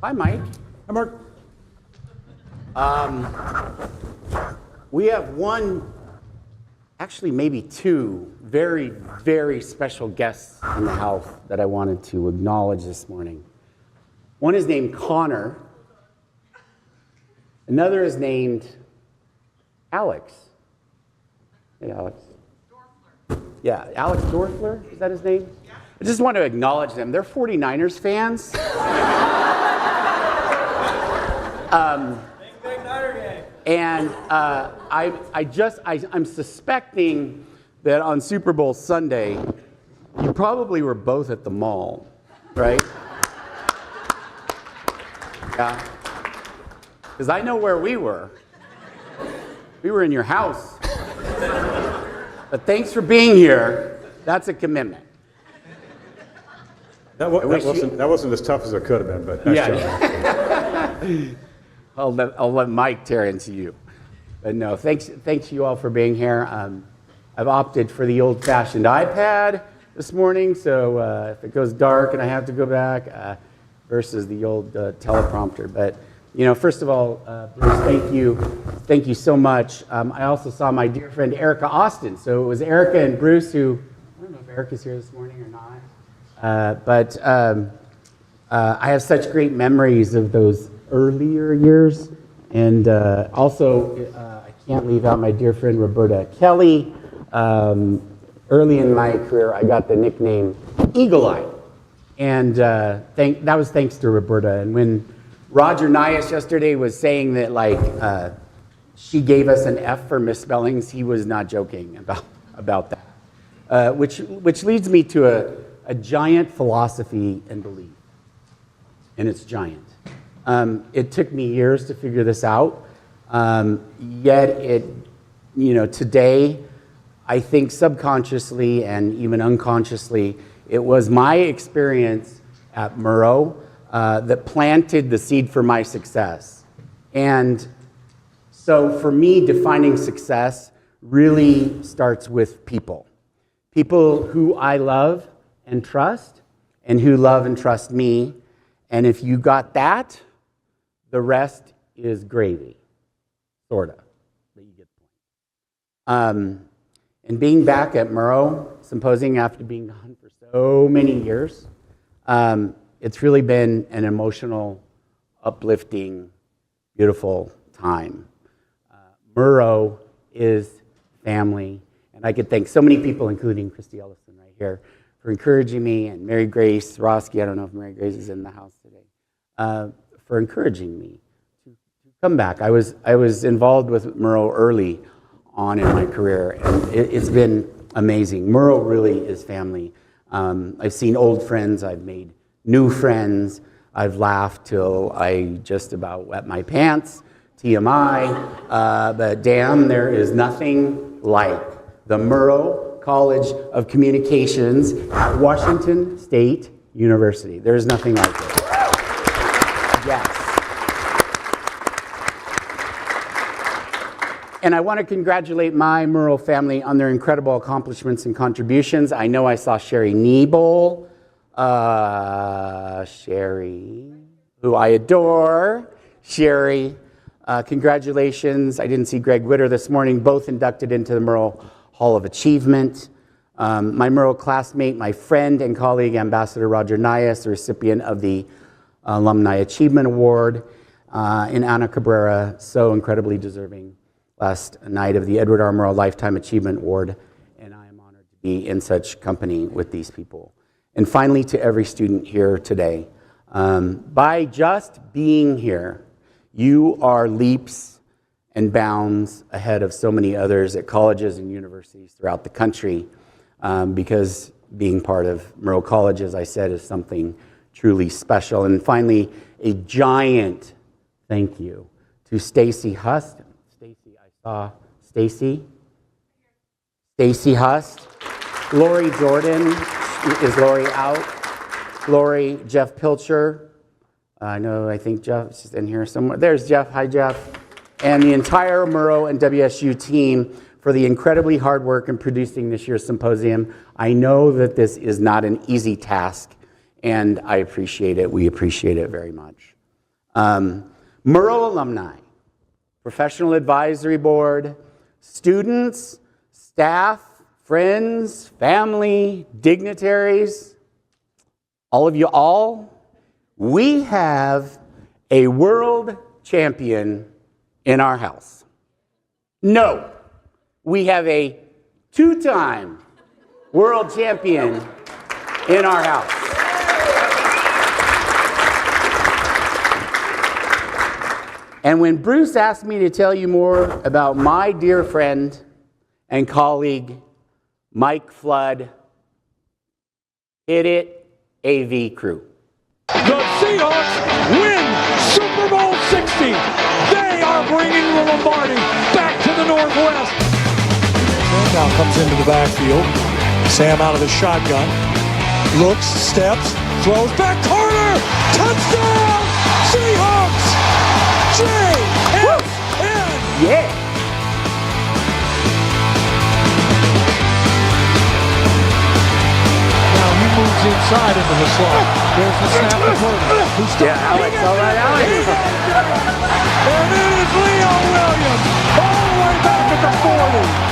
Hi, Mike. Hi, Mark. We have one, actually maybe two, very, very special guests in the house that I wanted to acknowledge this morning. One is named Connor. Another is named Alex. Hey, Alex. Dorfler. Yeah, Alex Dorfler, is that his name? Yeah. I just want to acknowledge them. They're 49ers fans. Big Niner gang. And I'm suspecting that on Super Bowl Sunday, you probably were both at the mall, right? Yeah. Because I know where we were. We were in your house. But thanks for being here. That's a commitment. That wasn't as tough as it could have been, but nice job. I'll let Mike tear into you. But no, thanks you all for being here. I've opted for the old-fashioned iPad this morning, so if it goes dark and I have to go back, versus the old teleprompter. But you know, first of all, Bruce, thank you so much. I also saw my dear friend Erica Austin. So it was Erica and Bruce who, I don't know if Erica's here this morning or not, but I have such great memories of those earlier years. And also, I can't leave out my dear friend Roberta Kelly. Early in my career, I got the nickname Eagle Eye. And that was thanks to Roberta. And when Roger Nyas yesterday was saying that she gave us an F for misspellings, he was not joking about that. Which leads me to a giant philosophy and belief. And it's giant. It took me years to figure this out. Yet today, I think subconsciously and even unconsciously, it was my experience at Murrow that planted the seed for my success. And so for me, defining success really starts with people. People who I love and trust, and who love and trust me. And if you got that, the rest is gravy, sort of. But you get the point. And being back at Murrow Symposium after being gone for so many years, it's really been an emotional, uplifting, beautiful time. Murrow is family, and I could thank so many people, including Christy Ellison right here, for encouraging me, and Mary Grace Roski, I don't know if Mary Grace is in the house today, for encouraging me to come back. I was involved with Murrow early on in my career, and it's been amazing. Murrow really is family. I've seen old friends, I've made new friends, I've laughed till I just about wet my pants, TMI, but damn, there is nothing like the Murrow College of Communications at Washington State University. There's nothing like it. Yes. And I want to congratulate my Murrow family on their incredible accomplishments and contributions. I know I saw Sherry Niebel, Sherry, who I adore. Sherry, congratulations. I didn't see Greg Witter this morning, both inducted into the Murrow Hall of Achievement. My Murrow classmate, my friend and colleague, Ambassador Roger Nyas, the recipient of the Alumni Achievement Award in Ana Cabrera, so incredibly deserving last night of the Edward R. Murrow Lifetime Achievement Award, and I am honored to be in such company with these people. And finally, to every student here today, by just being here, you are leaps and bounds ahead of so many others at colleges and universities throughout the country, because being part of Murrow College, as I said, is something truly special. And finally, a giant thank you to Stacy Hust. Stacy, I saw Stacy. Stacy Hust. Lori Jordan. Is Lori out? Lori, Jeff Pilcher. I think Jeff's in here somewhere. There's Jeff. Hi, Jeff. And the entire Murrow and WSU team for the incredibly hard work in producing this year's symposium. I know that this is not an easy task, and I appreciate it. We appreciate it very much. Murrow alumni, professional advisory board, students, staff, friends, family, dignitaries, all of you all, we have a world champion in our house. No, we have a two-time world champion in our house. And when Bruce asked me to tell you more about my dear friend and colleague, Mike Flood, hit it, AV crew. The Seahawks win Super Bowl 60. They are bringing the Lombardi back to the Northwest. Now comes into the backfield. Sam out of the shotgun. Looks, steps, throws back. Carter! Touchdown! Seahawks! J-F-N! Yeah! Now he moves inside into the slot. There's the snap to Purdy. Yeah, Alex, all right, Alex. And it is Leo Williams all the way back at the 40.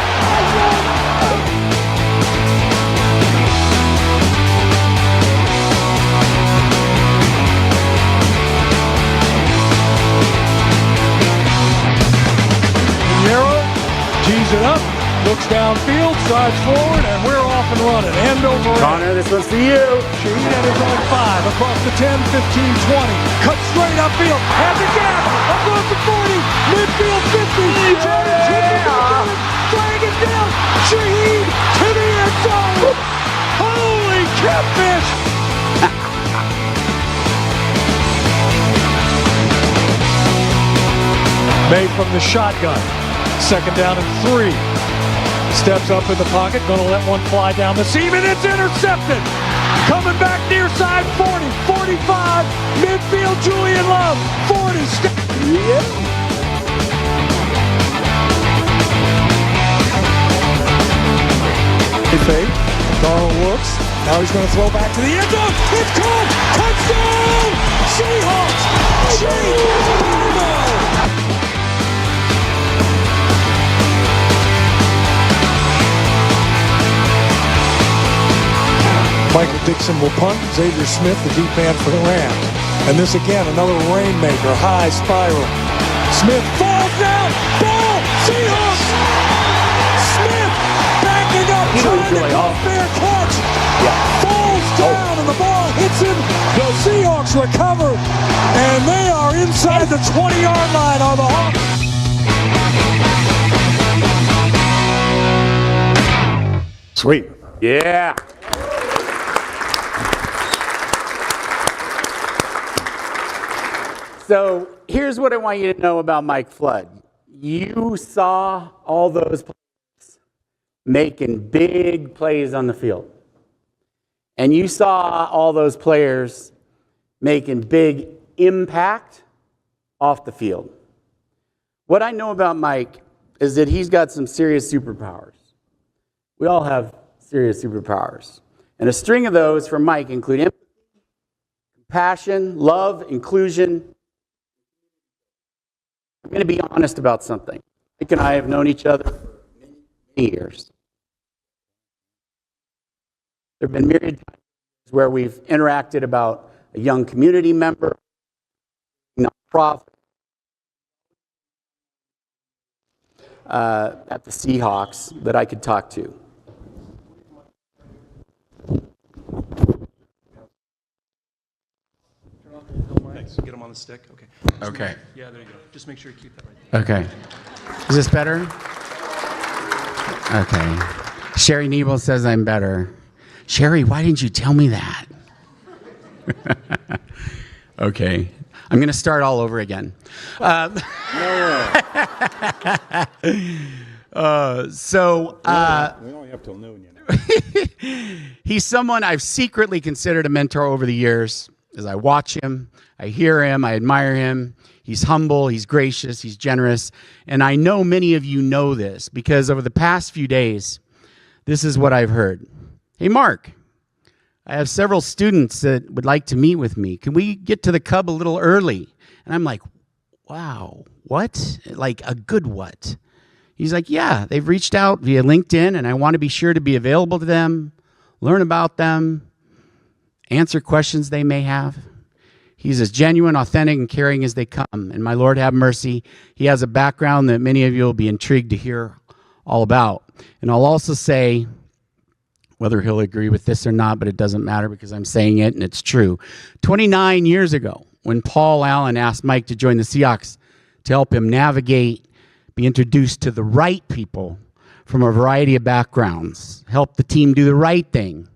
Murrow tees it up, looks downfield, strides forward, and we're off and running. End over end. Connor, this one's for you. Shaheen at his own 5, across the 10, 15, 20. Cut straight upfield, has a gap, across the 40, midfield 50. Jordan flag it down. Shaheen to the end zone. Holy catfish! Made from the shotgun. Second down and 3. Steps up in the pocket, gonna let one fly down the seam, and it's intercepted. Coming back near side 40, 45, midfield Julian Love, 40. Yep. Fake. Darnold looks. Now he's going to throw back to the end zone. It's caught. Touchdown! Seahawks! Michael Dixon will punt. Xavier Smith, the deep man for the Rams. And this again, another rainmaker, high spiral. Smith falls down. Ball! Seahawks! Smith backing up, trying to go fair catch. Falls down, and the ball hits him. The Seahawks recover, and they are inside the 20-yard line on the Hawks. Sweet. Yeah. So here's what I want you to know about Mike Flood. You saw all those players making big plays on the field. And you saw all those players making big impact off the field. What I know about Mike is that he's got some serious superpowers. We all have serious superpowers. And a string of those for Mike include empathy, compassion, love, inclusion. I'm going to be honest about something. Mike and I have known each other for many years. There have been myriad times where we've interacted about a young community member, nonprofit, at the Seahawks that I could talk to. Thanks. Get them on the stick. Okay. Okay. Yeah, there you go. Just make sure you keep that right there. Okay. Is this better? Okay. Sherry Nebel says I'm better. Sherry, why didn't you tell me that? Okay. I'm going to start all over again. We only have till noon, you know. He's someone I've secretly considered a mentor over the years. As I watch him, I hear him, I admire him. He's humble, he's gracious, he's generous. And I know many of you know this because over the past few days, this is what I've heard. Hey, Mark, I have several students that would like to meet with me. Can we get to the Cub a little early? And I'm like, wow, what? Like a good what? He's like, yeah, they've reached out via LinkedIn, and I want to be sure to be available to them, learn about them, answer questions they may have. He's as genuine, authentic, and caring as they come. And my Lord have mercy, he has a background that many of you will be intrigued to hear all about. And I'll also say, whether he'll agree with this or not, but it doesn't matter because I'm saying it and it's true. 29 years ago, when Paul Allen asked Mike to join the Seahawks to help him navigate, be introduced to the right people from a variety of backgrounds, help the team do the right thing.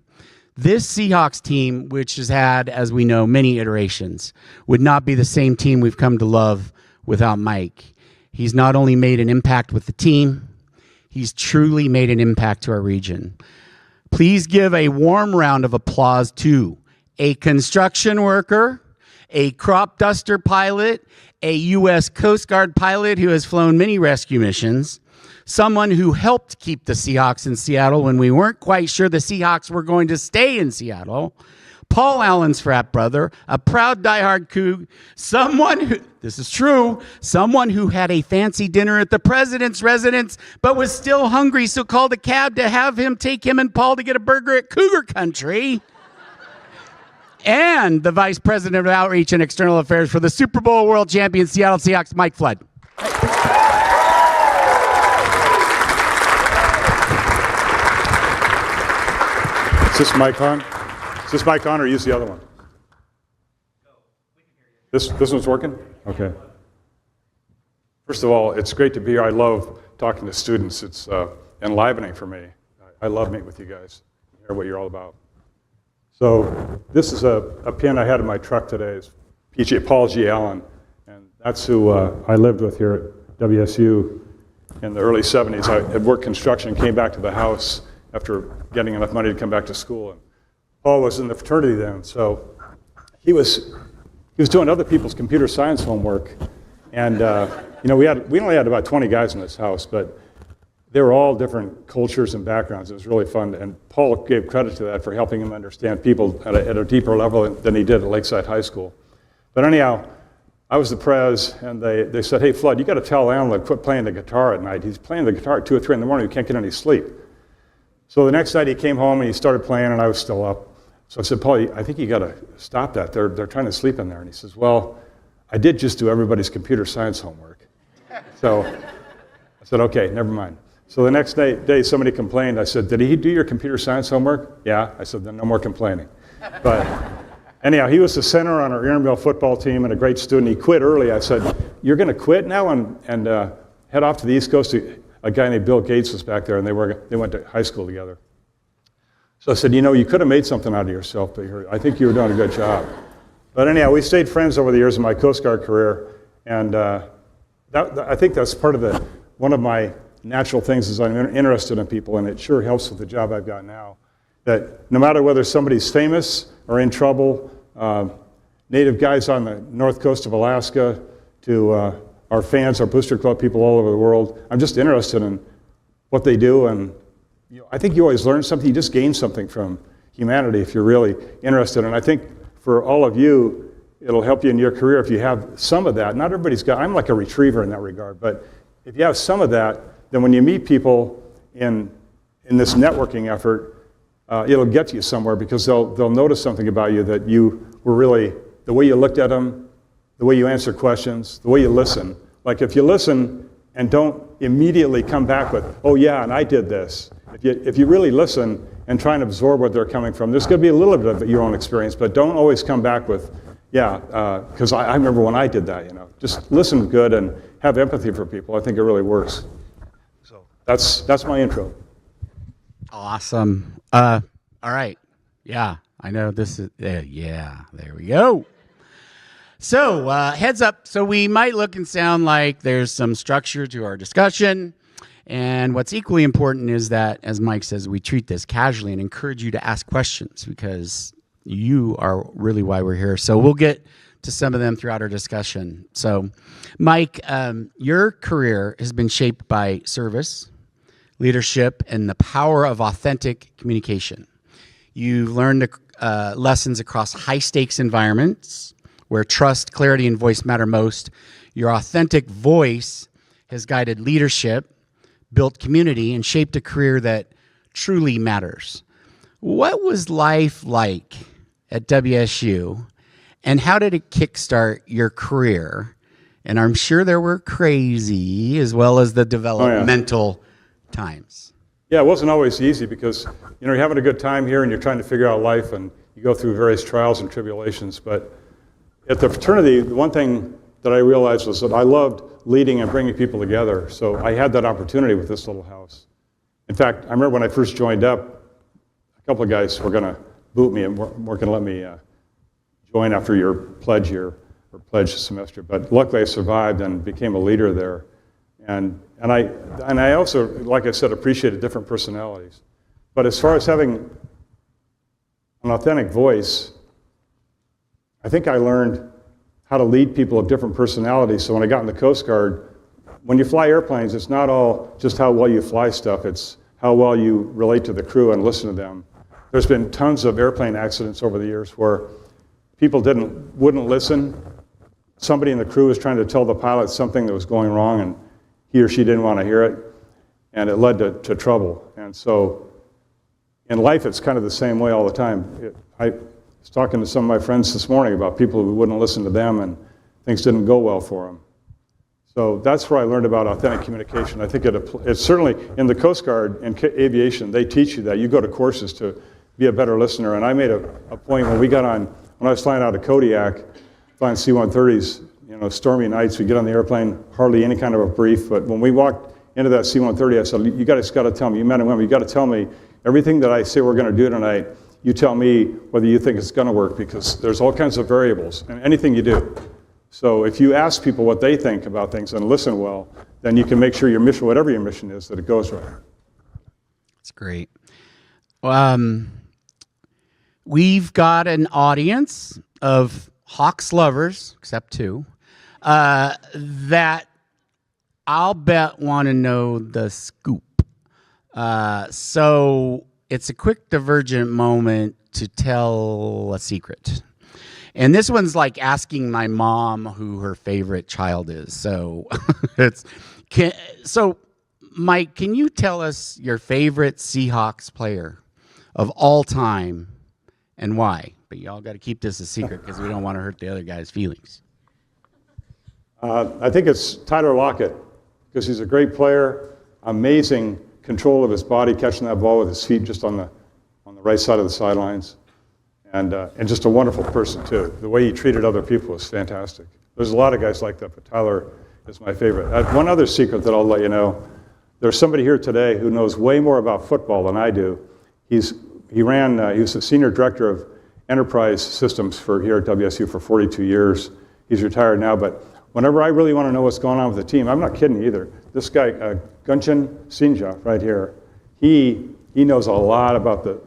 This Seahawks team, which has had, as we know, many iterations, would not be the same team we've come to love without Mike. He's not only made an impact with the team, he's truly made an impact to our region. Please give a warm round of applause to a construction worker, a crop duster pilot, a U.S. Coast Guard pilot who has flown many rescue missions, someone who helped keep the Seahawks in Seattle when we weren't quite sure the Seahawks were going to stay in Seattle, Paul Allen's frat brother, a proud diehard Coug, someone who, this is true, someone who had a fancy dinner at the president's residence but was still hungry, so called a cab to have him take him and Paul to get a burger at Cougar Country, and the Vice President of Outreach and External Affairs for the Super Bowl world champion Seattle Seahawks, Mike Flood. Is this mic on? Is this mic on or use the other one? This one's working? Okay. First of all, it's great to be here. I love talking to students. It's enlivening for me. I love meeting with you guys, hear what you're all about. So this is a pin I had in my truck today. It's Paul G. Allen, and that's who I lived with here at WSU in the early 70s. I had worked construction, came back to the house after getting enough money to come back to school. And Paul was in the fraternity then, so he was doing other people's computer science homework. And we only had about 20 guys in this house, but they were all different cultures and backgrounds. It was really fun, and Paul gave credit to that for helping him understand people at a deeper level than he did at Lakeside High School. But anyhow, I was the prez, and they said, hey, Flood, you got to tell Alan to quit playing the guitar at night. He's playing the guitar at 2 or 3 in the morning. He can't get any sleep. So the next night he came home, and he started playing, and I was still up. So I said, Paul, I think you got to stop that. They're trying to sleep in there. And he says, well, I did just do everybody's computer science homework. So I said, okay, never mind. So the next day somebody complained. I said, did he do your computer science homework? Yeah. I said, then no more complaining. But anyhow, he was the center on our Erenville football team and a great student. He quit early. I said, you're going to quit now and head off to the East Coast? A guy named Bill Gates was back there, and they went to high school together. So I said, you could have made something out of yourself, but I think you were doing a good job. But anyhow, we stayed friends over the years of my Coast Guard career, and I think that's part of one of my natural things is I'm interested in people, and it sure helps with the job I've got now. That no matter whether somebody's famous or in trouble, native guys on the north coast of Alaska to our fans, our Booster Club people all over the world, I'm just interested in what they do, and I think you always learn something. You just gain something from humanity if you're really interested. And I think for all of you, it'll help you in your career if you have some of that. Not everybody's got, I'm like a retriever in that regard, but if you have some of that, then when you meet people in this networking effort, it'll get you somewhere because they'll notice something about you that you were really, the way you looked at them, the way you answer questions, the way you listen. Like if you listen and don't immediately come back with, oh yeah, and I did this. If you really listen and try and absorb what they're coming from, there's going to be a little bit of your own experience, but don't always come back with, yeah, because I remember when I did that, Just listen good and have empathy for people. I think it really works. So that's my intro. Awesome. All right. Yeah, I know this is, yeah, there we go. So heads up, so we might look and sound like there's some structure to our discussion. And what's equally important is that, as Mike says, we treat this casually and encourage you to ask questions because you are really why we're here. So we'll get to some of them throughout our discussion. So, Mike, your career has been shaped by service, leadership, and the power of authentic communication. You've learned lessons across high-stakes environments where trust, clarity, and voice matter most. Your authentic voice has guided leadership, built community, and shaped a career that truly matters. What was life like at WSU, and how did it kickstart your career? And I'm sure there were crazy as well as the developmental times. Yeah, it wasn't always easy because, you're having a good time here and you're trying to figure out life and you go through various trials and tribulations. But at the fraternity, the one thing that I realized was that I loved leading and bringing people together. So I had that opportunity with this little house. In fact, I remember when I first joined up, a couple of guys were going to boot me and weren't going to let me join after your pledge year or pledge semester. But luckily I survived and became a leader there. And I also, like I said, appreciated different personalities. But as far as having an authentic voice, I think I learned how to lead people of different personalities. So when I got in the Coast Guard, when you fly airplanes, it's not all just how well you fly stuff, it's how well you relate to the crew and listen to them. There's been tons of airplane accidents over the years where people wouldn't listen. Somebody in the crew was trying to tell the pilot something that was going wrong, and he or she didn't want to hear it, and it led to trouble. And so in life, it's kind of the same way all the time. I was talking to some of my friends this morning about people who wouldn't listen to them, and things didn't go well for them. So that's where I learned about authentic communication. I think it's certainly in the Coast Guard and aviation, they teach you that. You go to courses to be a better listener. And I made a point when I was flying out of Kodiak, flying C-130s, stormy nights, we get on the airplane, hardly any kind of a brief. But when we walked into that C-130, I said, you guys got to tell me, you men and women, you got to tell me everything that I say we're going to do tonight. You tell me whether you think it's going to work, because there's all kinds of variables in anything you do. So if you ask people what they think about things and listen well, then you can make sure your mission, whatever your mission is, that it goes right. That's great. We've got an audience of Hawks lovers, except two, that I'll bet want to know the scoop. So it's a quick divergent moment to tell a secret. And this one's like asking my mom who her favorite child is. So Mike, can you tell us your favorite Seahawks player of all time and why? But y'all got to keep this a secret because we don't want to hurt the other guy's feelings. I think it's Tyler Lockett, because he's a great player, amazing control of his body, catching that ball with his feet just on the right side of the sidelines. And just a wonderful person, too. The way he treated other people was fantastic. There's a lot of guys like that, but Tyler is my favorite. One other secret that I'll let you know, there's somebody here today who knows way more about football than I do. He was the senior director of enterprise systems here at WSU for 42 years. He's retired now, but whenever I really want to know what's going on with the team, I'm not kidding either. This guy, Gunchin Sinja, right here, he knows a lot about the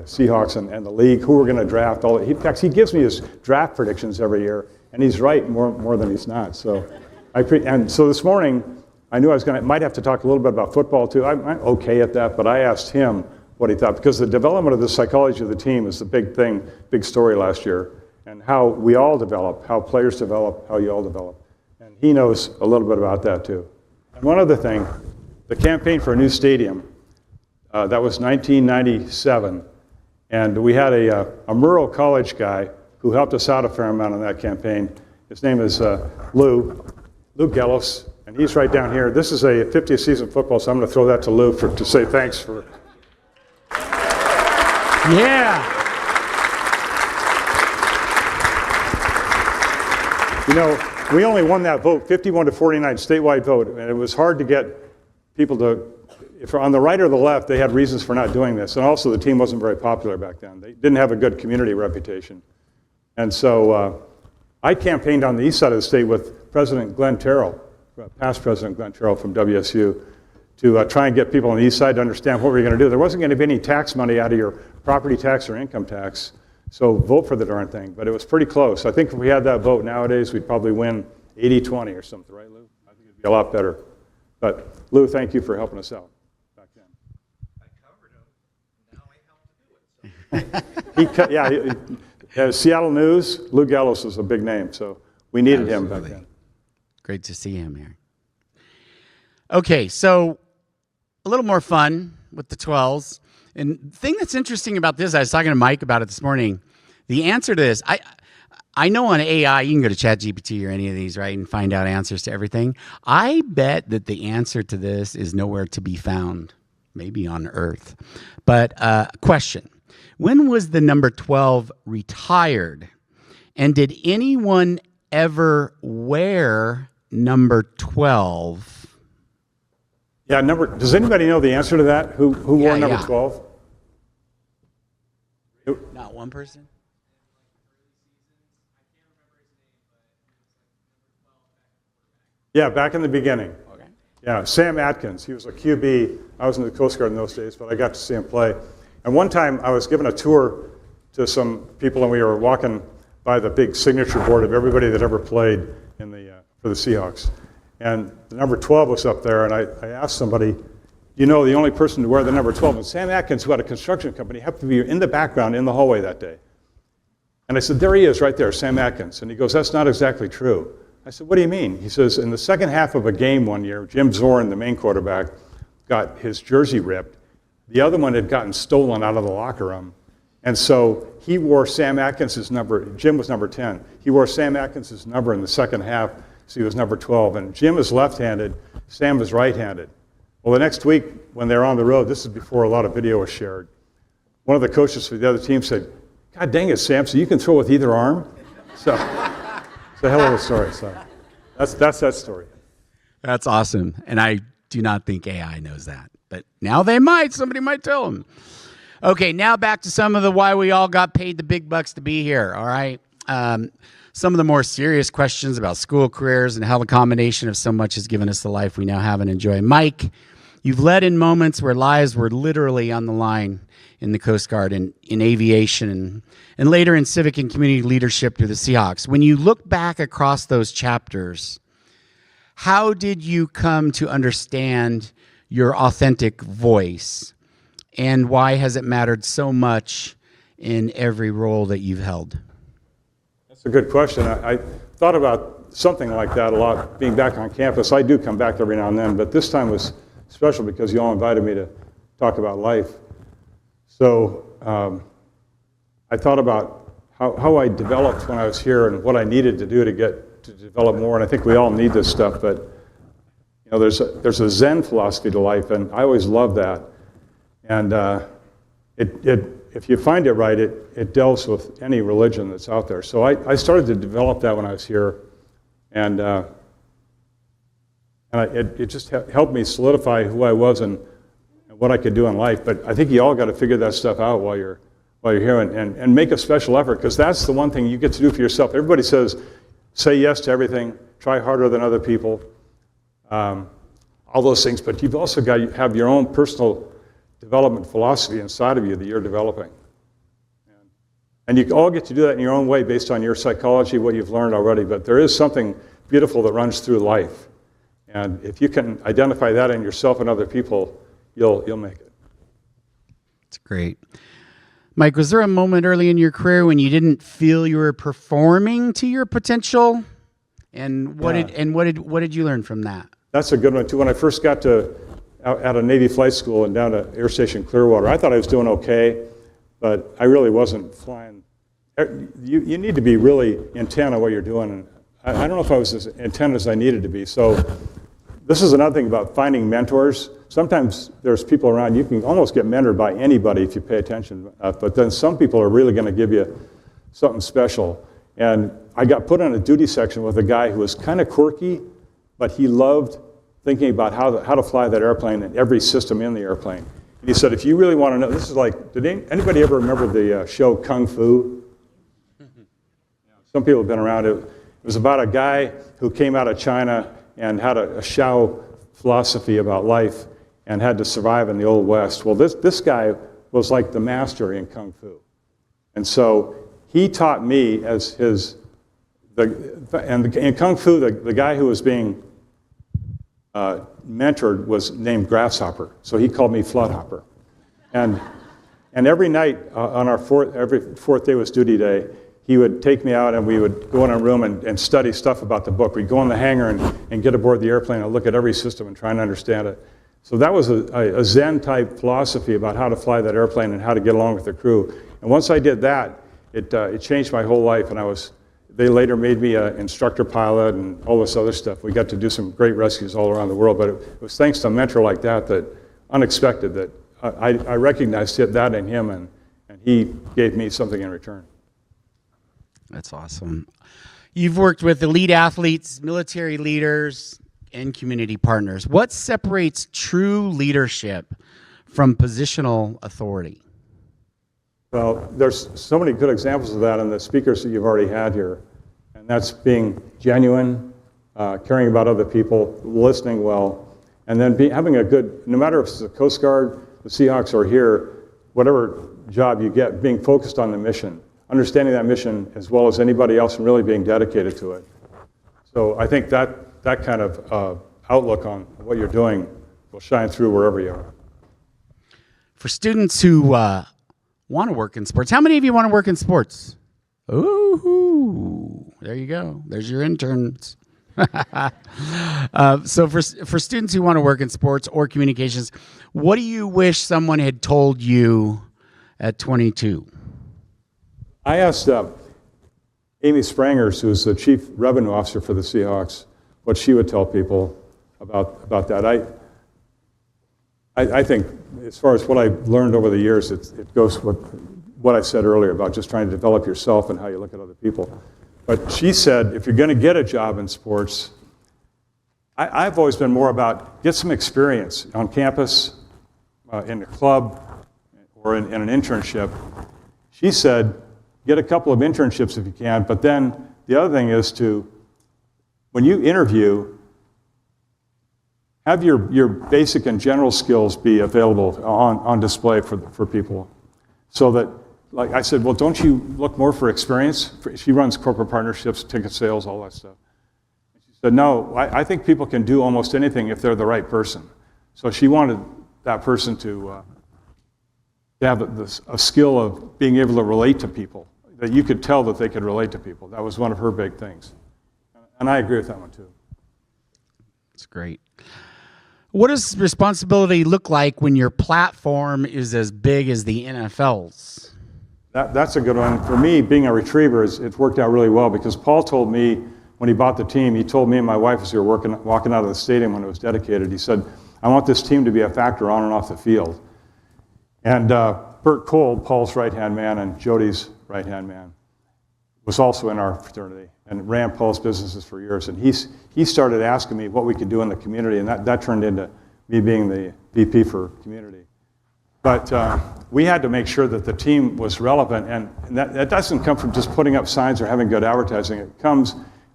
Seahawks and the league, who we're going to draft. In fact, he gives me his draft predictions every year, and he's right more than he's not. So, so this morning, I knew might have to talk a little bit about football too. I'm okay at that, but I asked him what he thought, because the development of the psychology of the team is the big story last year, and how we all develop, how players develop, how you all develop. And he knows a little bit about that too. And one other thing, the campaign for a new stadium, that was 1997, and we had a Murrow College guy who helped us out a fair amount on that campaign. His name is Lou Gellos, and he's right down here. This is a 50th season football, so I'm going to throw that to Lou to say thanks for. Yeah. We only won that vote, 51 to 49 statewide vote, and it was hard to get people to. If on the right or the left, they had reasons for not doing this. And also, the team wasn't very popular back then. They didn't have a good community reputation. And so I campaigned on the east side of the state with President Glenn Terrell, past President Glenn Terrell from WSU, to try and get people on the east side to understand what we were going to do. There wasn't going to be any tax money out of your property tax or income tax, so vote for the darn thing. But it was pretty close. I think if we had that vote nowadays, we'd probably win 80-20 or something, right, Lou? I think it'd be a lot better. But Lou, thank you for helping us out. Seattle News, Lou Gallows was a big name, so we needed him back then. Great to see him here. Okay, so a little more fun with the 12s. And the thing that's interesting about this, I was talking to Mike about it this morning. The answer to this, I know on AI, you can go to ChatGPT or any of these, right, and find out answers to everything. I bet that the answer to this is nowhere to be found, maybe on Earth. But question, when was the number 12 retired? And did anyone ever wear number 12? Yeah, does anybody know the answer to that? Who wore number 12? Not one person? Yeah, back in the beginning. Okay. Yeah, Sam Atkins. He was a QB. I was in the Coast Guard in those days, but I got to see him play. And one time I was given a tour to some people, and we were walking by the big signature board of everybody that ever played for the Seahawks. And the number 12 was up there, and I asked somebody, you know, the only person to wear the number 12, and Sam Atkins, who had a construction company, happened to be in the background in the hallway that day. And I said, there he is right there, Sam Atkins. And he goes, that's not exactly true. I said, what do you mean? He says, in the second half of a game one year, Jim Zorn, the main quarterback, got his jersey ripped. The other one had gotten stolen out of the locker room. And so he wore Sam Atkins' number. Jim was number 10. He wore Sam Atkins' number in the second half, so he was number 12. And Jim is left-handed, Sam is right-handed. Well, the next week, when they were on the road, this is before a lot of video was shared, one of the coaches for the other team said, God dang it, Sam, so you can throw with either arm? So it's a hell of a story. So that's that story. That's awesome. And I do not think AI knows that. But now they might. Somebody might tell them. Okay, now back to some of the why we all got paid the big bucks to be here, all right? Some of the more serious questions about school careers and how the combination of so much has given us the life we now have and enjoy. Mike, you've led in moments where lives were literally on the line in the Coast Guard and in aviation and later in civic and community leadership through the Seahawks. When you look back across those chapters, how did you come to understand your authentic voice? And why has it mattered so much in every role that you've held? That's a good question. I thought about something like that a lot, being back on campus. I do come back every now and then, but this time was special because you all invited me to talk about life. So I thought about how I developed when I was here and what I needed to do to develop more. And I think we all need this stuff, but you know, there's a Zen philosophy to life, and I always love that. And if you find it right, it deals with any religion that's out there. So I started to develop that when I was here, and it just helped me solidify who I was and what I could do in life. But I think you all got to figure that stuff out while you're here and make a special effort, because that's the one thing you get to do for yourself. Everybody says, say yes to everything, try harder than other people, all those things. But you've also got to have your own personal development philosophy inside of you that you're developing. And you all get to do that in your own way based on your psychology, what you've learned already. But there is something beautiful that runs through life. And if you can identify that in yourself and other people, you'll make it. That's great. Mike, was there a moment early in your career when you didn't feel you were performing to your potential? And what did you learn from that? That's a good one too. When I first got out of Navy flight school and down to Air Station Clearwater, I thought I was doing okay, but I really wasn't flying. You need to be really intent on what you're doing. And I don't know if I was as intent as I needed to be. So this is another thing about finding mentors. Sometimes there's people around, you can almost get mentored by anybody if you pay attention, but then some people are really going to give you something special. And I got put on a duty section with a guy who was kind of quirky, but he loved thinking about how to fly that airplane and every system in the airplane. And he said, if you really want to know, this is like, did anybody ever remember the show Kung Fu? Some people have been around it. It was about a guy who came out of China and had a Shao philosophy about life and had to survive in the Old West. Well, this guy was like the master in Kung Fu. And so he taught me as in Kung Fu, the guy who was being mentored was named Grasshopper. So he called me Floodhopper. And And every night on every fourth day was duty day, he would take me out and we would go in a room and study stuff about the book. We'd go in the hangar and get aboard the airplane and look at every system and try and understand it. So that was a Zen-type philosophy about how to fly that airplane and how to get along with the crew. And once I did that, it changed my whole life. And they later made me an instructor pilot and all this other stuff. We got to do some great rescues all around the world. But it was thanks to a mentor like that unexpected, that I recognized that in him, and he gave me something in return. That's awesome. You've worked with elite athletes, military leaders, and community partners. What separates true leadership from positional authority? Well, there's so many good examples of that in the speakers that you've already had here. And that's being genuine, caring about other people, listening well, and then having a good, no matter if it's the Coast Guard, the Seahawks, or here, whatever job you get, being focused on the mission, understanding that mission as well as anybody else and really being dedicated to it. So I think that kind of outlook on what you're doing will shine through wherever you are. For students who want to work in sports, how many of you want to work in sports? Ooh, there you go. There's your interns. So for students who want to work in sports or communications, what do you wish someone had told you at 22? I asked Amy Sprangers, who's the chief revenue officer for the Seahawks, what she would tell people about that. I think, as far as what I've learned over the years, it goes with what I said earlier about just trying to develop yourself and how you look at other people. But she said, if you're going to get a job in sports, I've always been more about get some experience on campus, in a club, or in an internship. She said, get a couple of internships if you can, but then the other thing is when you interview, have your basic and general skills be available on display for people. So that, like I said, well, don't you look more for experience? She runs corporate partnerships, ticket sales, all that stuff. She said, no, I think people can do almost anything if they're the right person. So she wanted that person to have a skill of being able to relate to people, that you could tell that they could relate to people. That was one of her big things. And I agree with that one too. That's great. What does responsibility look like when your platform is as big as the NFL's? That's a good one. For me, being a retriever, it's worked out really well because Paul told me when he bought the team, he told me and my wife as we were walking out of the stadium when it was dedicated, he said, I want this team to be a factor on and off the field. And Bert Cole, Paul's right-hand man and Jody's right-hand man, was also in our fraternity and ran Paul's businesses for years. And he started asking me what we could do in the community, and that turned into me being the VP for community. But we had to make sure that the team was relevant, and that doesn't come from just putting up signs or having good advertising. It comes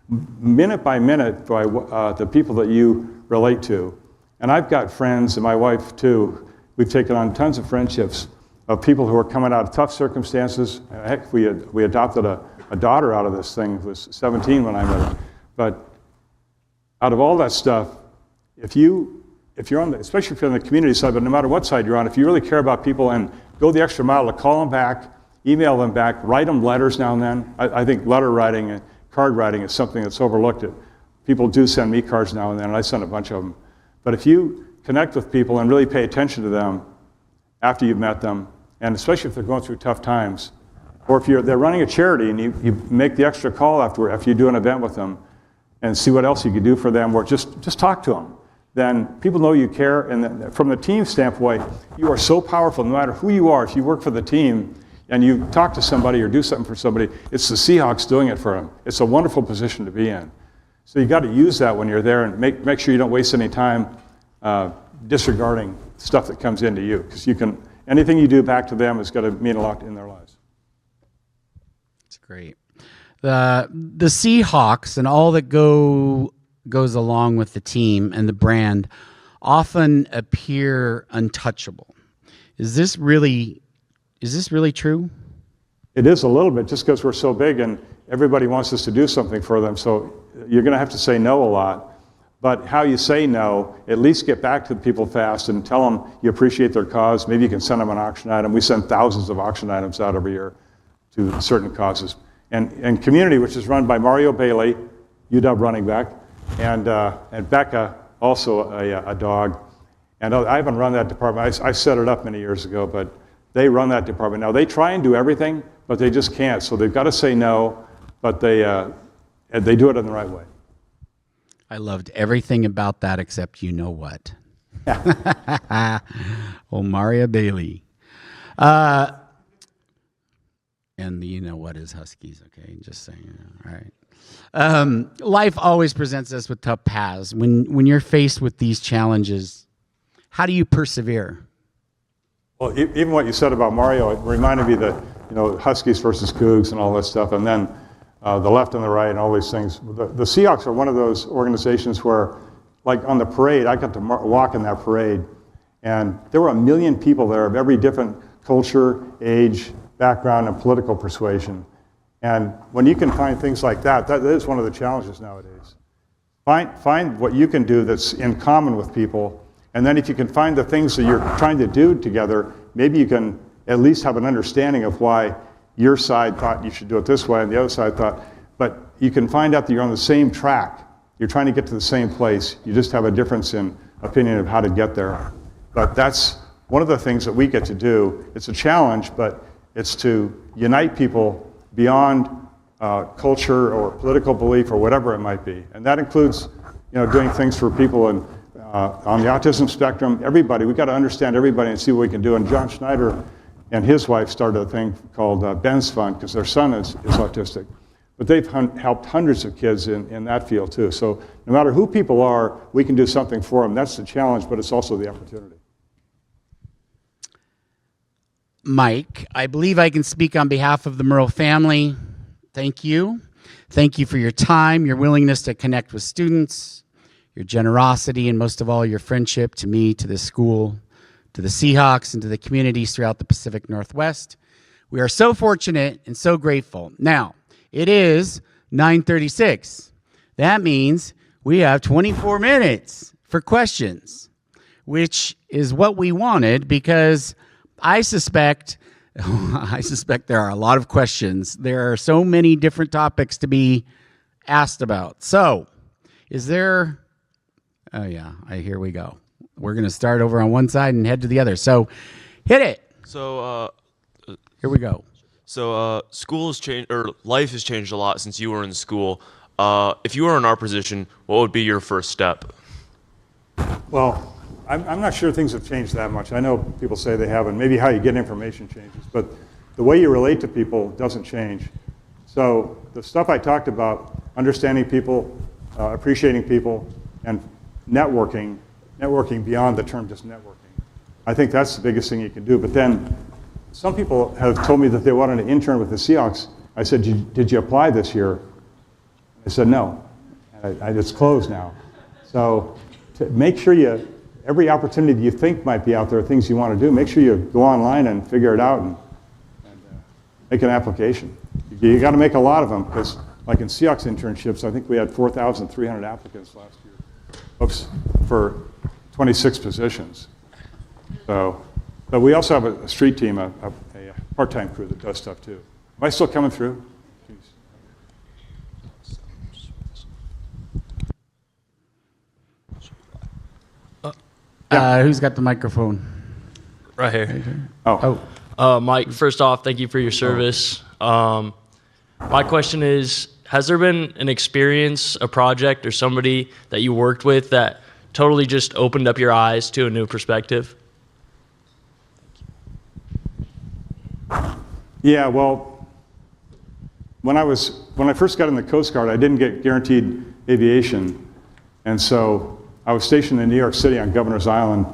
minute by minute by the people that you relate to. And I've got friends, and my wife too, we've taken on tons of friendships of people who are coming out of tough circumstances. Heck, we adopted a daughter out of this thing who was 17 when I met her. But out of all that stuff, if you're on especially if you're on the community side, but no matter what side you're on, if you really care about people and go the extra mile to call them back, email them back, write them letters now and then. I think letter writing and card writing is something that's overlooked. People do send me cards now and then, and I send a bunch of them. But if you connect with people and really pay attention to them after you've met them, and especially if they're going through tough times, or if they're running a charity and you make the extra call after you do an event with them and see what else you could do for them, or just talk to them, then people know you care. And from the team standpoint, you are so powerful no matter who you are. If you work for the team and you talk to somebody or do something for somebody, it's the Seahawks doing it for them. It's a wonderful position to be in. So you got to use that when you're there and make sure you don't waste any time disregarding stuff that comes into you, because anything you do back to them is going to mean a lot in their lives. That's great. The Seahawks and all that goes along with the team and the brand often appear untouchable. Is this really true? It is a little bit, just because we're so big and everybody wants us to do something for them. So you're going to have to say no a lot. but how you say no, at least get back to the people fast and tell them you appreciate their cause. Maybe you can send them an auction item. We send thousands of auction items out every year to certain causes. And community, which is run by Mario Bailey, UW running back, and Becca, also a dog. And I haven't run that department. I set it up many years ago, but they run that department. Now, they try and do everything, but they just can't. So they've got to say no, but they do it in the right way. I loved everything about that except you know what. Oh, Maria Bailey. And the you know what is Huskies, okay? Just saying, all right. Life always presents us with tough paths. When you're faced with these challenges, how do you persevere? Well, even what you said about Mario, it reminded me that, Huskies versus Cougs and all that stuff, and then the left and the right and all these things. The Seahawks are one of those organizations where, like on the parade, I got to walk in that parade, and there were 1 million people there of every different culture, age, background, and political persuasion. And when you can find things like that, that is one of the challenges nowadays. Find what you can do that's in common with people, and then if you can find the things that you're trying to do together, maybe you can at least have an understanding of why your side thought you should do it this way, and the other side thought, but you can find out that you're on the same track. You're trying to get to the same place. You just have a difference in opinion of how to get there. But that's one of the things that we get to do. It's a challenge, but it's to unite people beyond culture or political belief or whatever it might be. And that includes, doing things for people on the autism spectrum. Everybody, we've got to understand everybody and see what we can do. And John Schneider and his wife started a thing called Ben's Fund, because their son is autistic. But they've helped hundreds of kids in that field too. So no matter who people are, we can do something for them. That's the challenge, but it's also the opportunity. Mike, I believe I can speak on behalf of the Murrow family. Thank you. Thank you for your time, your willingness to connect with students, your generosity, and most of all, your friendship to me, to this school, to the Seahawks, and to the communities throughout the Pacific Northwest. We are so fortunate and so grateful. Now, it is 9:36. That means we have 24 minutes for questions, which is what we wanted, because I suspect there are a lot of questions. There are so many different topics to be asked about. So, here we go. We're going to start over on one side and head to the other. So, hit it. So, here we go. So, school has changed, or life has changed a lot since you were in school. If you were in our position, what would be your first step? Well, I'm not sure things have changed that much. I know people say they haven't. Maybe how you get information changes, but the way you relate to people doesn't change. So the stuff I talked about, understanding people, appreciating people, and networking beyond the term just networking, I think that's the biggest thing you can do. But then some people have told me that they wanted to intern with the Seahawks. I said, did you apply this year? I said, no. It's closed now. So to make sure every opportunity you think might be out there, things you want to do, make sure you go online and figure it out and make an application. You got to make a lot of them, because like in Seahawks internships, I think we had 4,300 applicants last year. Oops, for 26 positions. So, but we also have a street team, a part-time crew that does stuff too. Am I still coming through? Who's got the microphone? Right here. Oh. Mike, first off, thank you for your service. My question is, has there been an experience, a project, or somebody that you worked with that totally just opened up your eyes to a new perspective? Yeah, well, when I first got in the Coast Guard, I didn't get guaranteed aviation, and so I was stationed in New York City on Governor's Island,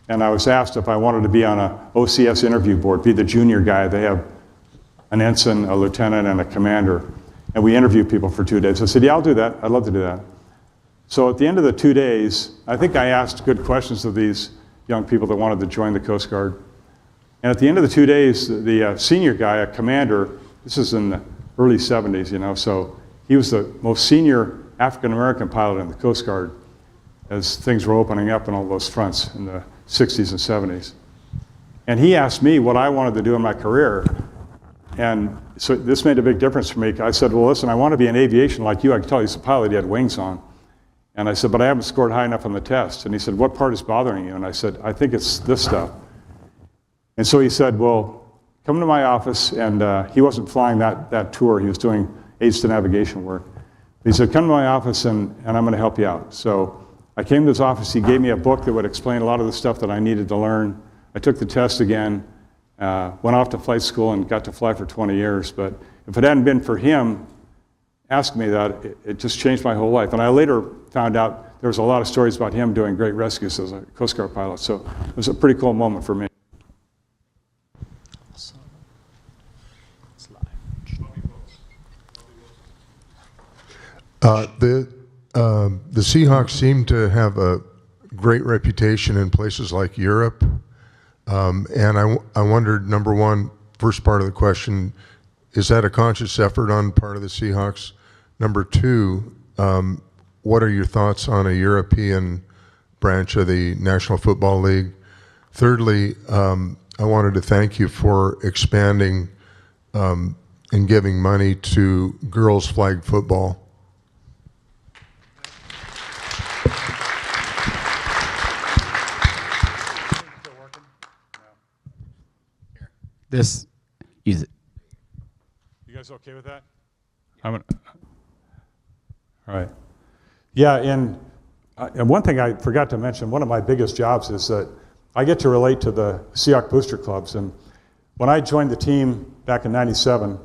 and I was asked if I wanted to be on a OCS interview board, be the junior guy. They have an ensign, a lieutenant, and a commander, and we interview people for 2 days. I said, yeah, I'll do that. I'd love to do that. So at the end of the 2 days, I think I asked good questions of these young people that wanted to join the Coast Guard. And at the end of the 2 days, the senior guy, a commander, this is in the early 70s, so he was the most senior African-American pilot in the Coast Guard. as things were opening up on all those fronts in the 60s and 70s. And he asked me what I wanted to do in my career. And so this made a big difference for me. I said, well, listen, I want to be in aviation like you. I can tell he's a pilot. He had wings on. And I said, but I haven't scored high enough on the test. And he said, what part is bothering you? And I said, I think it's this stuff. And so he said, well, come to my office. And he wasn't flying that tour. He was doing aids to navigation work. He said, come to my office and I'm going to help you out. So I came to his office. He gave me a book that would explain a lot of the stuff that I needed to learn. I took the test again, went off to flight school and got to fly for 20 years. But if it hadn't been for him asking me that, it just changed my whole life. And I later found out there was a lot of stories about him doing great rescues as a Coast Guard pilot. So it was a pretty cool moment for me. The Seahawks seem to have a great reputation in places like Europe. And I wondered, number one, first part of the question, is that a conscious effort on part of the Seahawks? Number two, what are your thoughts on a European branch of the National Football League? Thirdly, I wanted to thank you for expanding and giving money to girls flag football. This, use it. You guys okay with that? All right. Yeah, and one thing I forgot to mention, one of my biggest jobs is that I get to relate to the Seahawks booster clubs. And when I joined the team back in '97,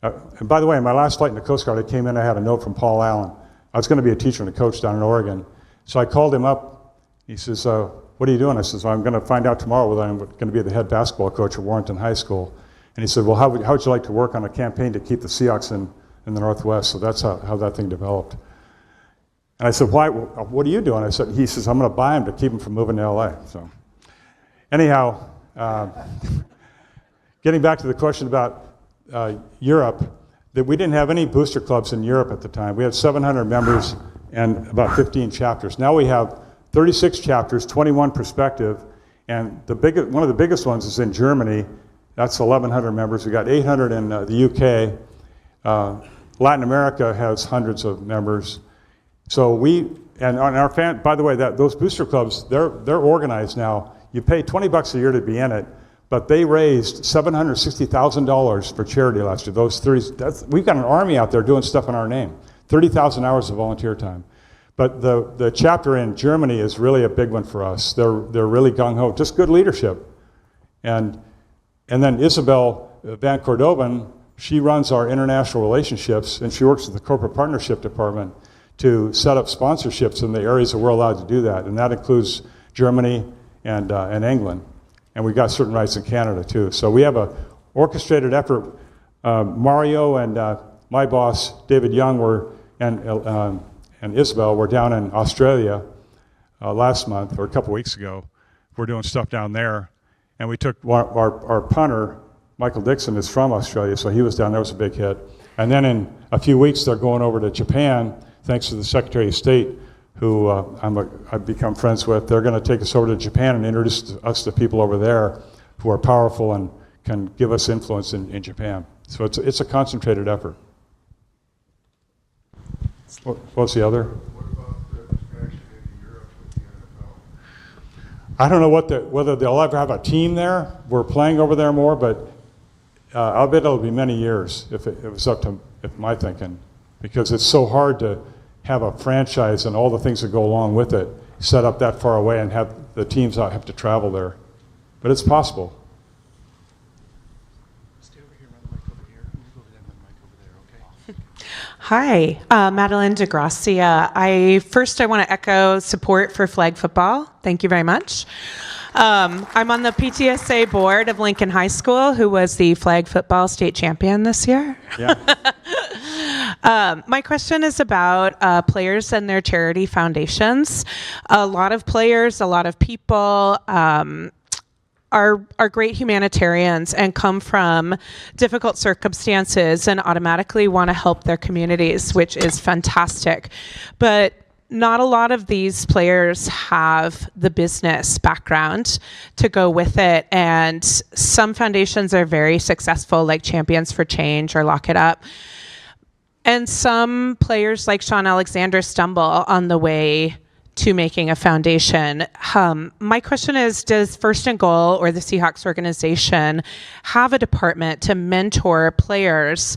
and by the way, in my last flight in the Coast Guard, I came in, I had a note from Paul Allen. I was going to be a teacher and a coach down in Oregon. So I called him up. He says, what are you doing? I says, I'm going to find out tomorrow whether I'm going to be the head basketball coach at Warrenton High School. And he said, well, how would you like to work on a campaign to keep the Seahawks in the Northwest? So that's how that thing developed. And I said, why? What are you doing? He says, I'm going to buy them to keep them from moving to LA. So anyhow, getting back to the question about Europe, that we didn't have any booster clubs in Europe at the time. We had 700 members and about 15 chapters. Now we have 36 chapters, 21 prospective, and one of the biggest ones is in Germany. That's 1,100 members. We got 800 in the UK. Latin America has hundreds of members. So by the way, those booster clubs, they're organized now. You pay $20 a year to be in it, but they raised $760,000 for charity last year. We've got an army out there doing stuff in our name. 30,000 hours of volunteer time. But the chapter in Germany is really a big one for us. They're really gung-ho, just good leadership. And then Isabel Van Cordovan, she runs our international relationships, and she works with the corporate partnership department to set up sponsorships in the areas that we're allowed to do that. And that includes Germany and England. And we've got certain rights in Canada too. So we have an orchestrated effort. Mario and my boss, David Young, and Isabel were down in Australia last month, or a couple weeks ago. We're doing stuff down there. And we took our punter, Michael Dixon, is from Australia, so he was down there. It was a big hit. And then in a few weeks, they're going over to Japan, thanks to the Secretary of State, who I've become friends with. They're going to take us over to Japan and introduce us to people over there who are powerful and can give us influence in Japan. So it's a concentrated effort. What's the other? What about the expansion into Europe with the NFL? I don't know whether they'll ever have a team there. We're playing over there more, but I'll bet it'll be many years if it was up to my thinking, because it's so hard to have a franchise and all the things that go along with it set up that far away and have the teams not have to travel there. But it's possible. Stay over here, run the mic over here. I'm going to go over there and run the mic over there, okay? Hi, Madeline DeGracia. I want to echo support for flag football. Thank you very much. I'm on the PTSA board of Lincoln High School, who was the flag football state champion this year. Yeah. My question is about players and their charity foundations. A lot of players, a lot of people are great humanitarians and come from difficult circumstances and automatically want to help their communities, which is fantastic. But not a lot of these players have the business background to go with it, and some foundations are very successful, like Champions for Change or Lock It Up. And some players like Sean Alexander stumble on the way to making a foundation. My question is, does First and Goal or the Seahawks organization have a department to mentor players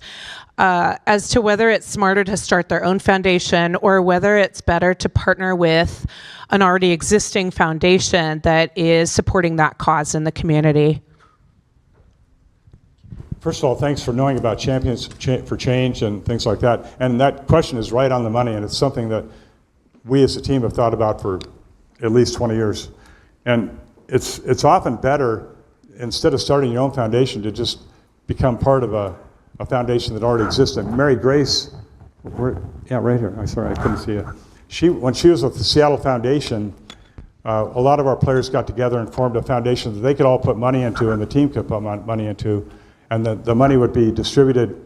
as to whether it's smarter to start their own foundation or whether it's better to partner with an already existing foundation that is supporting that cause in the community? First of all, thanks for knowing about Champions for Change and things like that. And that question is right on the money, and it's something that we as a team have thought about for at least 20 years. And it's often better, instead of starting your own foundation, to just become part of a foundation that already exists. And Mary Grace, right here. I'm sorry, I couldn't see you. When she was with the Seattle Foundation, a lot of our players got together and formed a foundation that they could all put money into and the team could put money into. And the money would be distributed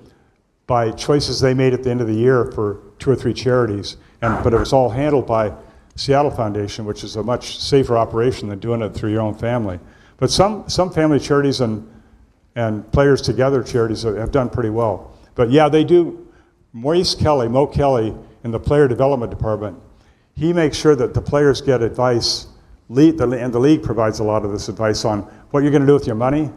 by choices they made at the end of the year for 2 or 3 charities. But it was all handled by Seattle Foundation, which is a much safer operation than doing it through your own family. But some family charities and players together charities have done pretty well. But yeah, they do. Mo Kelly, in the player development department, he makes sure that the players get advice, and the league provides a lot of this advice on what you're going to do with your money.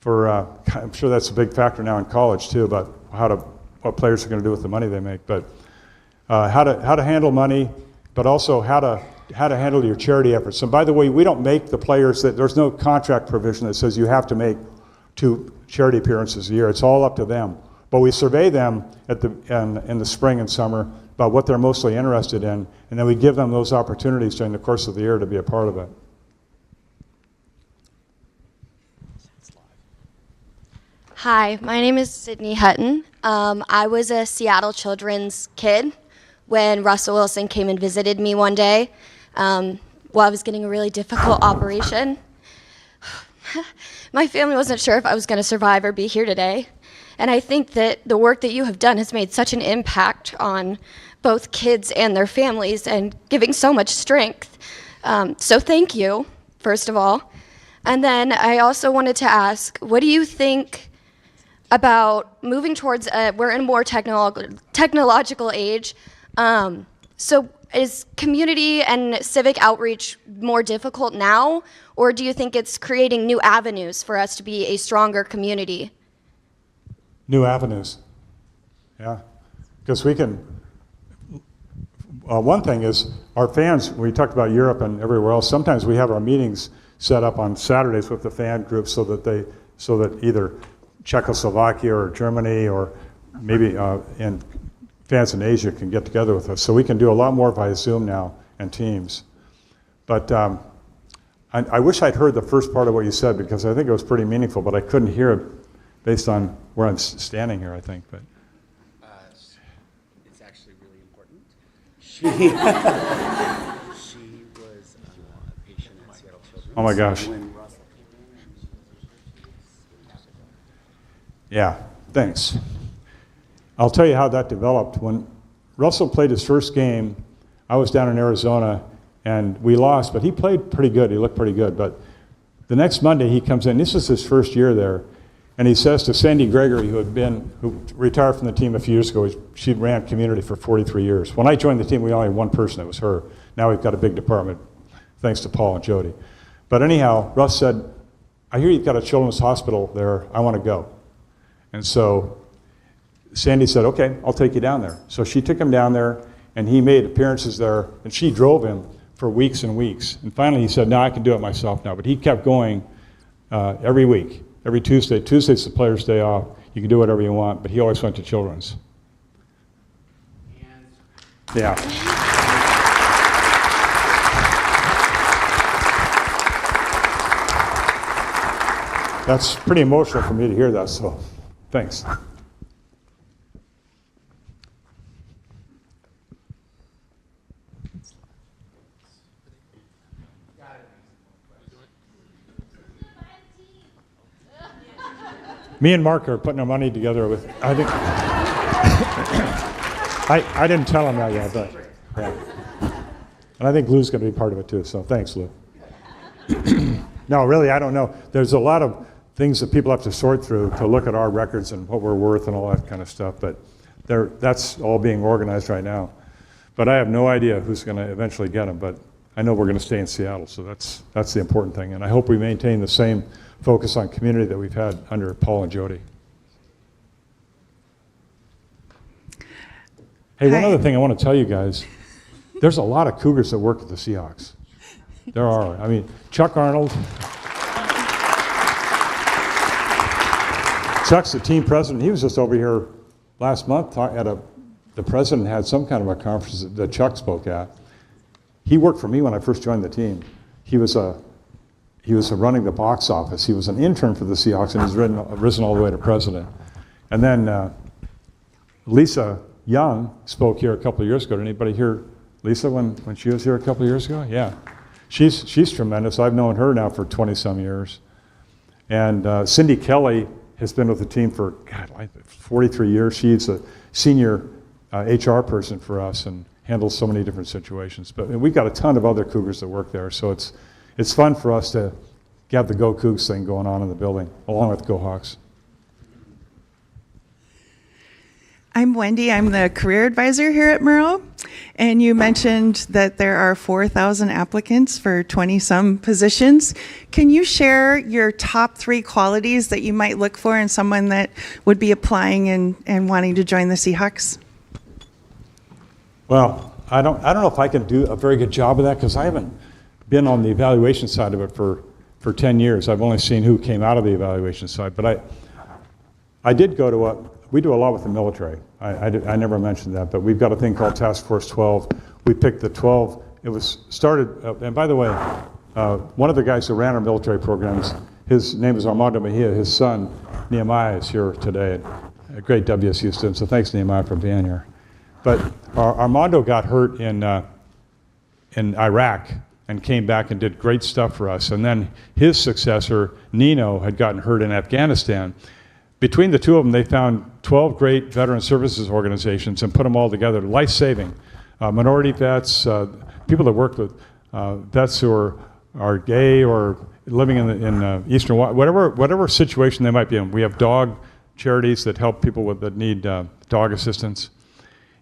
I'm sure that's a big factor now in college too, about what players are going to do with the money they make. But how to handle money, but also how to handle your charity efforts. And by the way, we don't make the players there's no contract provision that says you have to make 2 charity appearances a year. It's all up to them. But we survey them in the spring and summer about what they're mostly interested in, and then we give them those opportunities during the course of the year to be a part of it. Hi, my name is Sydney Hutton. I was a Seattle Children's kid when Russell Wilson came and visited me one day while I was getting a really difficult operation. My family wasn't sure if I was going to survive or be here today. And I think that the work that you have done has made such an impact on both kids and their families and giving so much strength. So thank you, first of all. And then I also wanted to ask, what do you think about moving towards, we're in a more technological age, so is community and civic outreach more difficult now, or do you think it's creating new avenues for us to be a stronger community? New avenues, yeah, because we can, one thing is our fans, we talked about Europe and everywhere else, sometimes we have our meetings set up on Saturdays with the fan groups so that either Czechoslovakia or Germany or maybe and fans in Asia can get together with us. So we can do a lot more via Zoom now and Teams. But I wish I'd heard the first part of what you said because I think it was pretty meaningful, but I couldn't hear it based on where I'm standing here, I think. But It's actually really important. She was a patient at Seattle Children's. oh my gosh. When Russell came in, Yeah, thanks. I'll tell you how that developed. When Russell played his first game, I was down in Arizona, and we lost, but he played pretty good. He looked pretty good. But the next Monday, he comes in. This is his first year there, and he says to Sandy Gregory, who retired from the team a few years ago. She ran community for 43 years. When I joined the team, we only had one person. It was her. Now we've got a big department, thanks to Paul and Jody. But anyhow, Russ said, I hear you've got a children's hospital there. I want to go. And so Sandy said, okay, I'll take you down there. So she took him down there, and he made appearances there, and she drove him for weeks and weeks. And finally he said, no, I can do it myself now. But he kept going every week, every Tuesday. Tuesday's the player's day off. You can do whatever you want, but he always went to children's. Yeah. That's pretty emotional for me to hear that, so thanks. Me and Mark are putting our money together with, I think, I didn't tell him that yet, but Yeah. And I think Lou's going to be part of it too, so thanks, Lou. No, really, I don't know. There's a lot of things that people have to sort through to look at our records and what we're worth and all that kind of stuff, but that's all being organized right now. But I have no idea who's going to eventually get them, but I know we're going to stay in Seattle, so that's the important thing. And I hope we maintain the same focus on community that we've had under Paul and Jody. Hey, one other thing I want to tell you guys. There's a lot of Cougars that work at the Seahawks. There are. I mean, Chuck Arnold. Chuck's the team president. He was just over here last month the president had some kind of a conference that Chuck spoke at. He worked for me when I first joined the team. He was running the box office. He was an intern for the Seahawks, and he's risen all the way to president. And then Lisa Young spoke here a couple of years ago. Did anybody hear Lisa when she was here a couple of years ago? Yeah. She's tremendous. I've known her now for 20-some years. And Cindy Kelly has been with the team for, 43 years. She's a senior HR person for us and handles so many different situations. But we've got a ton of other Cougars that work there, so it's fun for us to have the Go Cougs thing going on in the building, along with Go Hawks. I'm Wendy. I'm the career advisor here at Murrow. And you mentioned that there are 4,000 applicants for 20-some positions. Can you share your top 3 qualities that you might look for in someone that would be applying and wanting to join the Seahawks? Well, I don't know if I can do a very good job of that because I haven't been on the evaluation side of it for 10 years. I've only seen who came out of the evaluation side. But I did go to we do a lot with the military. I never mentioned that, but we've got a thing called Task Force 12. We picked the 12. It was started, and by the way, one of the guys who ran our military programs, his name is Armando Mejia. His son, Nehemiah, is here today, a great WSU student, so thanks, Nehemiah, for being here. But Armando got hurt in Iraq and came back and did great stuff for us. And then his successor, Nino, had gotten hurt in Afghanistan. Between the two of them, they found 12 great veteran services organizations and put them all together, life-saving. Minority vets, people that work with vets who are gay or living in Eastern, whatever situation they might be in. We have dog charities that help people that need dog assistance.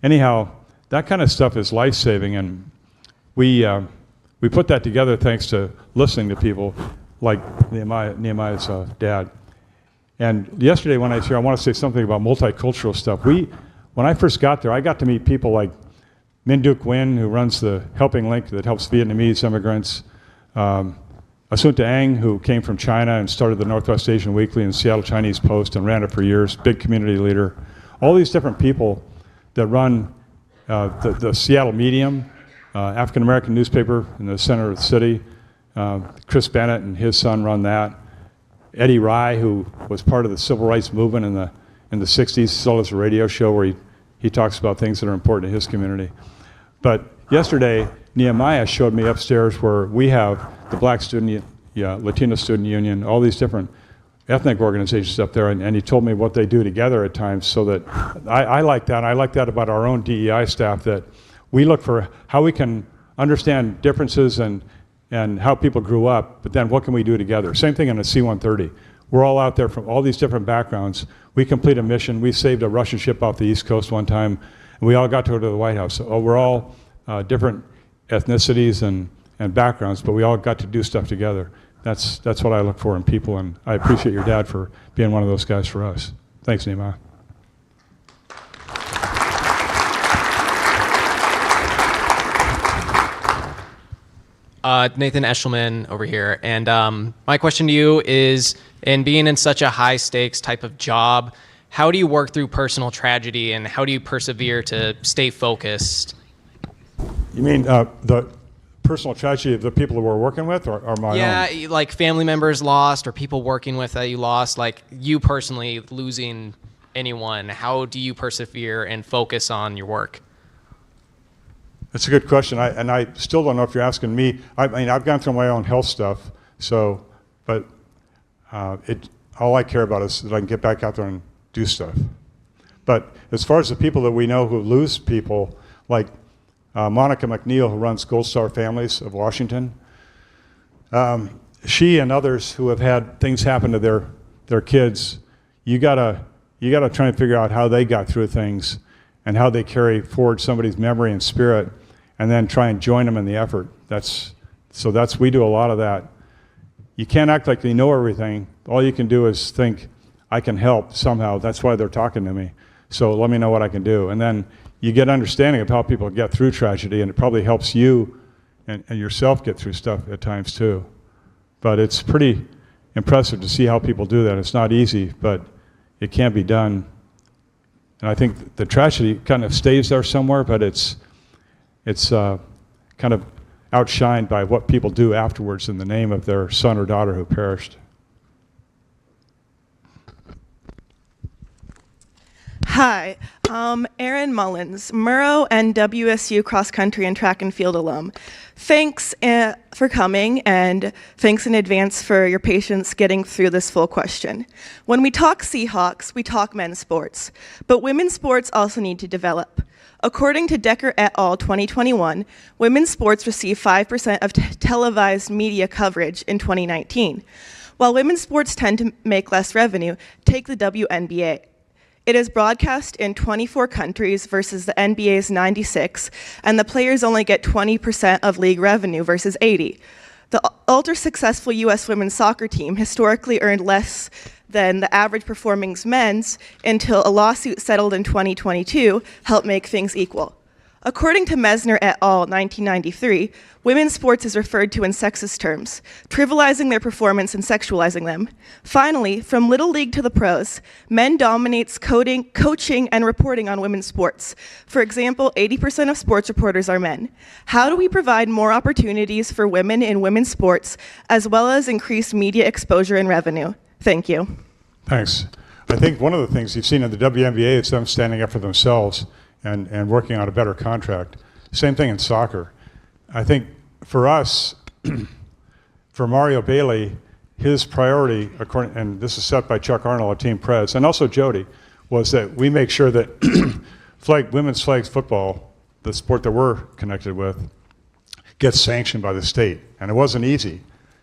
Anyhow, that kind of stuff is life-saving, and we put that together thanks to listening to people like Nehemiah's dad. And yesterday when I was here, I want to say something about multicultural stuff. When I first got there, I got to meet people like Minh Duc Nguyen, who runs the Helping Link that helps Vietnamese immigrants, Asunta Ang, who came from China and started the Northwest Asian Weekly and Seattle Chinese Post and ran it for years, big community leader. All these different people that run the Seattle Medium, African-American newspaper in the center of the city. Chris Bennett and his son run that. Eddie Rye, who was part of the civil rights movement in the 60s, still has a radio show where he talks about things that are important to his community. But yesterday, Nehemiah showed me upstairs where we have the Black Student, Latino Student Union, all these different ethnic organizations up there, and he told me what they do together at times, so that I like that. I like that about our own DEI staff, that we look for how we can understand differences and how people grew up, but then what can we do together? Same thing in a C-130. We're all out there from all these different backgrounds. We complete a mission. We saved a Russian ship off the East Coast one time, and we all got to go to the White House. So we're all different ethnicities and backgrounds, but we all got to do stuff together. That's what I look for in people, and I appreciate your dad for being one of those guys for us. Thanks, Nehemiah. Nathan Eshelman over here, and my question to you is, in being in such a high stakes type of job, how do you work through personal tragedy, and how do you persevere to stay focused? You mean the personal tragedy of the people that we're working with, or my own? Yeah, like family members lost, or people working with that you lost, like you personally losing anyone. How do you persevere and focus on your work? That's a good question, and I still don't know if you're asking me. I mean, I've gone through my own health stuff, but all I care about is that I can get back out there and do stuff. But as far as the people that we know who lose people, like Monica McNeil, who runs Gold Star Families of Washington. She and others who have had things happen to their kids, you gotta try and figure out how they got through things and how they carry forward somebody's memory and spirit, and then try and join them in the effort. We do a lot of that. You can't act like you know everything. All you can do is think, I can help somehow. That's why they're talking to me. So let me know what I can do. And then you get understanding of how people get through tragedy, and it probably helps you and yourself get through stuff at times too. But it's pretty impressive to see how people do that. It's not easy, but it can be done. And I think the tragedy kind of stays there somewhere, but it's kind of outshined by what people do afterwards in the name of their son or daughter who perished. Hi, Erin Mullins, Murrow and WSU cross country and track and field alum. Thanks for coming, and thanks in advance for your patience getting through this full question. When we talk Seahawks, we talk men's sports, but women's sports also need to develop. According to Decker et al. 2021, women's sports receive 5% of televised media coverage in 2019. While women's sports tend to make less revenue, take the WNBA. It is broadcast in 24 countries versus the NBA's 96, and the players only get 20% of league revenue versus 80. The ultra-successful U.S. women's soccer team historically earned less than the average performing men's until a lawsuit settled in 2022 helped make things equal. According to Mesner et al. 1993, women's sports is referred to in sexist terms, trivializing their performance and sexualizing them. Finally, from Little League to the pros, men dominates coaching and reporting on women's sports. For example, 80% of sports reporters are men. How do we provide more opportunities for women in women's sports, as well as increase media exposure and revenue? Thank you. Thanks. I think one of the things you've seen in the WNBA is them standing up for themselves and working on a better contract. Same thing in soccer. I think for us, for Mario Bailey, his priority, and this is set by Chuck Arnold, our team pres, and also Jody, was that we make sure that women's flag football, the sport that we're connected with, gets sanctioned by the state. And it wasn't easy.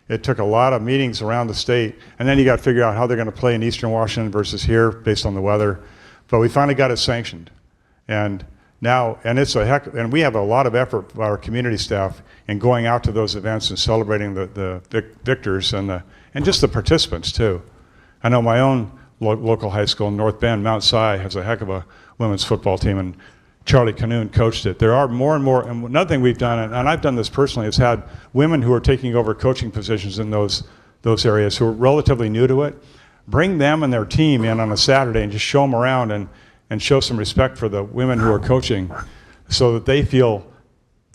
It took a lot of meetings around the state, and then you got to figure out how they're going to play in Eastern Washington versus here based on the weather. But we finally got it sanctioned. And now, and and we have a lot of effort by our community staff in going out to those events and celebrating the victors and just the participants too. I know my own local high school in North Bend, Mount Si, has a heck of a women's football team, and Charlie Canoon coached it. There are more and more, and another thing we've done, and I've done this personally, is had women who are taking over coaching positions in those areas who are relatively new to it, bring them and their team in on a Saturday and just show them around and show some respect for the women who are coaching, so that they feel,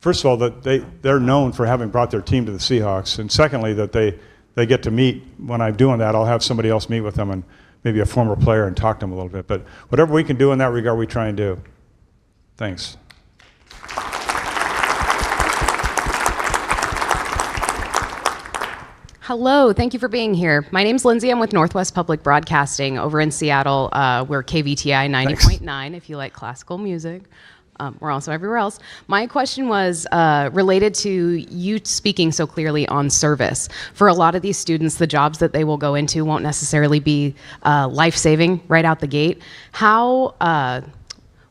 first of all, that they're known for having brought their team to the Seahawks, and secondly, that they get to meet. When I'm doing that, I'll have somebody else meet with them, and maybe a former player, and talk to them a little bit. But whatever we can do in that regard, we try and do. Thanks. Hello, thank you for being here. My name's Lindsay. I'm with Northwest Public Broadcasting over in Seattle. We're KVTI 90.9 if you like classical music. We're also everywhere else. My question was related to you speaking so clearly on service. For a lot of these students, the jobs that they will go into won't necessarily be life-saving right out the gate.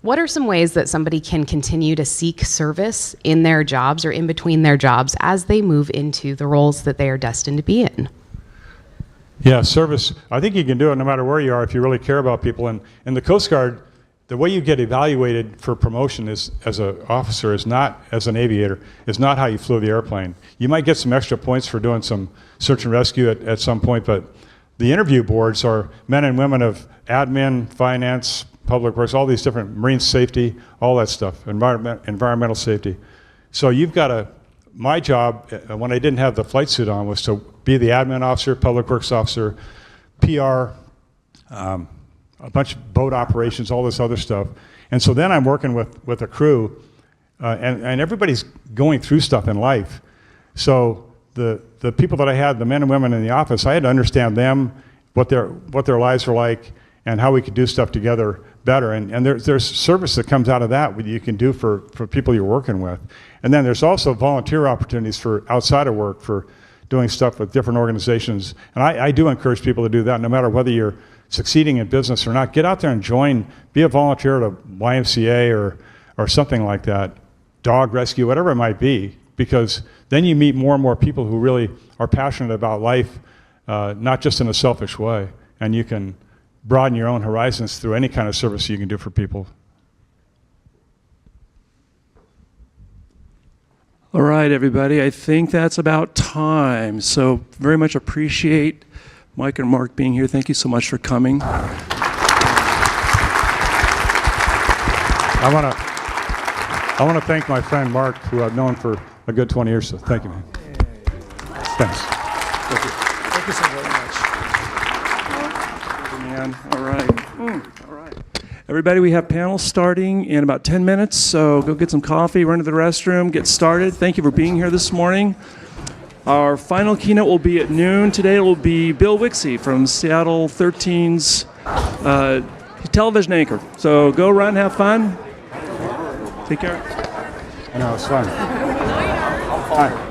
What are some ways that somebody can continue to seek service in their jobs or in between their jobs as they move into the roles that they are destined to be in? Yeah, service. I think you can do it no matter where you are if you really care about people. And in the Coast Guard, the way you get evaluated for promotion is, as an officer, is not as an aviator, is not how you flew the airplane. You might get some extra points for doing some search and rescue at some point, but the interview boards are men and women of admin, finance, public works, all these different, marine safety, all that stuff, environmental safety. So you've got my job, when I didn't have the flight suit on, was to be the admin officer, public works officer, PR, a bunch of boat operations, all this other stuff. And so then I'm working with a crew, and everybody's going through stuff in life. So the people that I had, the men and women in the office, I had to understand them, what their lives were like, and how we could do stuff together better. And there's service that comes out of that you can do for people you're working with. And then there's also volunteer opportunities for outside of work for doing stuff with different organizations. And I do encourage people to do that, no matter whether you're succeeding in business or not. Get out there and join, be a volunteer at a YMCA or something like that, dog rescue, whatever it might be, because then you meet more and more people who really are passionate about life, not just in a selfish way. And you can broaden your own horizons through any kind of service you can do for people. All right, everybody. I think that's about time. So very much appreciate Mike and Mark being here. Thank you so much for coming. I want to thank my friend Mark, who I've known for a good 20 years. So thank you, man. Thanks. Thank you. Thank you so very much. Man. All right. All right. Everybody, we have panels starting in about 10 minutes, so go get some coffee, run to the restroom, get started. Thank you for being here this morning. Our final keynote will be at noon. Today it will be Bill Wixie from Seattle 13's television anchor. So go run, have fun. Take care. I know, it's fun. Hi.